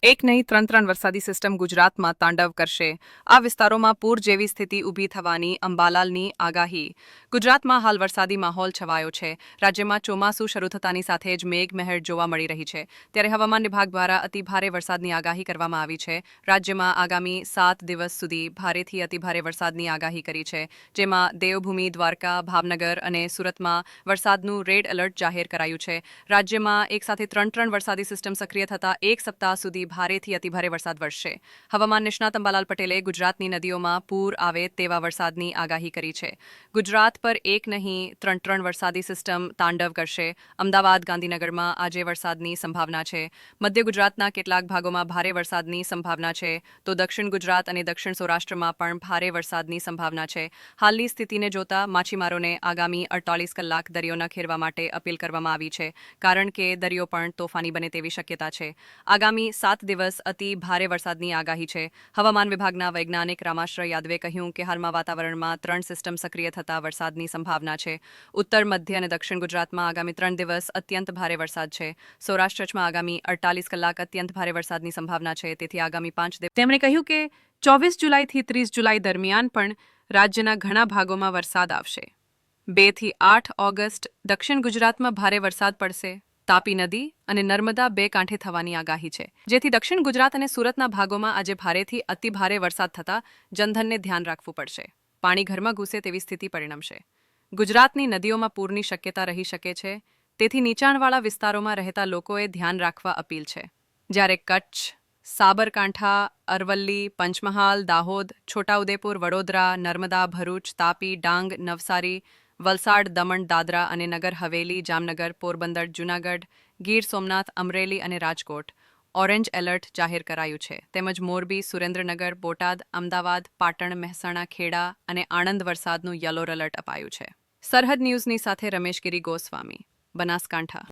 એક નહીં ત્રણ વરસાદી સિસ્ટમ ગુજરાતમાં તાંડવ કરશે. આ વિસ્તારોમાં પૂર જેવી સ્થિતિ ઊભી થવાની અંબાલાલની આગાહી. ગુજરાતમાં હાલ વરસાદી માહોલ છવાયો છે. રાજ્યમાં ચોમાસું શરૂ થતાની સાથે જ મેઘમહેર જોવા મળી રહી છે. ત્યારે હવામાન વિભાગ દ્વારા અતિભારે વરસાદની આગાહી કરવામાં આવી છે. રાજ્યમાં આગામી 7 દિવસ સુધી ભારેથી અતિભારે વરસાદની આગાહી કરી છે. જેમાં દેવભૂમિ, દ્વારકા, ભાવનગર અને સુરતમાં વરસાદનું રેડ એલર્ટ જાહેર કરાયું છે. રાજ્યમાં એકસાથે ત્રણ વરસાદી સિસ્ટમ સક્રિય થતા એક સપ્તાહ સુધી ભારેથી અતિભારે વરસાદ વરસશે. હવામાન નિષ્ણાત અંબાલાલ પટેલે ગુજરાતની નદીઓમાં પૂર આવે તેવા વરસાદની આગાહી કરી છે. ગુજરાત પર એક નહીં ત્રણ વરસાદી સિસ્ટમ તાંડવ કરશે. અમદાવાદ, ગાંધીનગરમાં આજે વરસાદની સંભાવના છે. મધ્ય ગુજરાતના કેટલાક ભાગોમાં ભારે વરસાદની સંભાવના છે, તો દક્ષિણ ગુજરાત અને દક્ષિણ સૌરાષ્ટ્રમાં પણ ભારે વરસાદની સંભાવના છે. હાલની સ્થિતિને જોતા માછીમારોને આગામી 48 કલાક દરિયો ન ખેડવા માટે અપીલ કરવામાં આવી છે, કારણ કે દરિયો પણ તોફાની બને તેવી શક્યતા છે. આગામી 7 દિવસ અતિ ભારે વરસાદની આગાહી છે. હવામાન વિભાગના વૈજ્ઞાનિક રામાશ્રય યાદવે કહ્યું કે હાલમાં વાતાવરણમાં 3 સિસ્ટમ સક્રિય થતા વરસાદની સંભાવના છે. ઉત્તર, મધ્ય અને દક્ષિણ ગુજરાતમાં આગામી 3 દિવસ અત્યંત ભારે વરસાદ છે. સૌરાષ્ટ્રમાં આગામી 48 કલાક અત્યંત ભારે વરસાદની સંભાવના છે. તેથી આગામી 5 દિવસ તેમણે કહ્યું કે 24 જુલાઈથી 30 જુલાઈ દરમિયાન પણ રાજ્યના ઘણા ભાગોમાં વરસાદ આવશે. 2 થી 8 ઓગસ્ટ દક્ષિણ ગુજરાતમાં ભારે વરસાદ પડશે. તાપી નદી અને નર્મદા બે કાંઠે થવાની આગાહી છે, જેથી દક્ષિણ ગુજરાત અને સુરતના ભાગોમાં આજે ભારેથી અતિભારે વરસાદ થતા જનધનને ધ્યાન રાખવું પડશે. પાણી ઘરમાં ઘૂસે તેવી સ્થિતિ પરિણમશે. ગુજરાતની નદીઓમાં પૂરની શક્યતા રહી શકે છે, તેથી નીચાણવાળા વિસ્તારોમાં રહેતા લોકોએ ધ્યાન રાખવા અપીલ છે. જ્યારે કચ્છ, સાબરકાંઠા, અરવલ્લી, પંચમહાલ, દાહોદ, છોટાઉદેપુર, વડોદરા, નર્મદા, ભરૂચ, તાપી, ડાંગ, નવસારી, વલસાડ, દમણ, દાદરા અને નગર હવેલી, જામનગર, પોરબંદર, જૂનાગઢ, ગીર સોમનાથ, અમરેલી અને રાજકોટ ઓરેન્જ એલર્ટ જાહેર કરાયું છે. તેમજ મોરબી, સુરેન્દ્રનગર, બોટાદ, અમદાવાદ, પાટણ, મહેસાણા, ખેડા અને આણંદ વરસાદનું યલો એલર્ટ અપાયું છે. સરહદ ન્યૂઝની સાથે રમેશ ગિરી ગોસ્વામી, બનાસકાંઠા.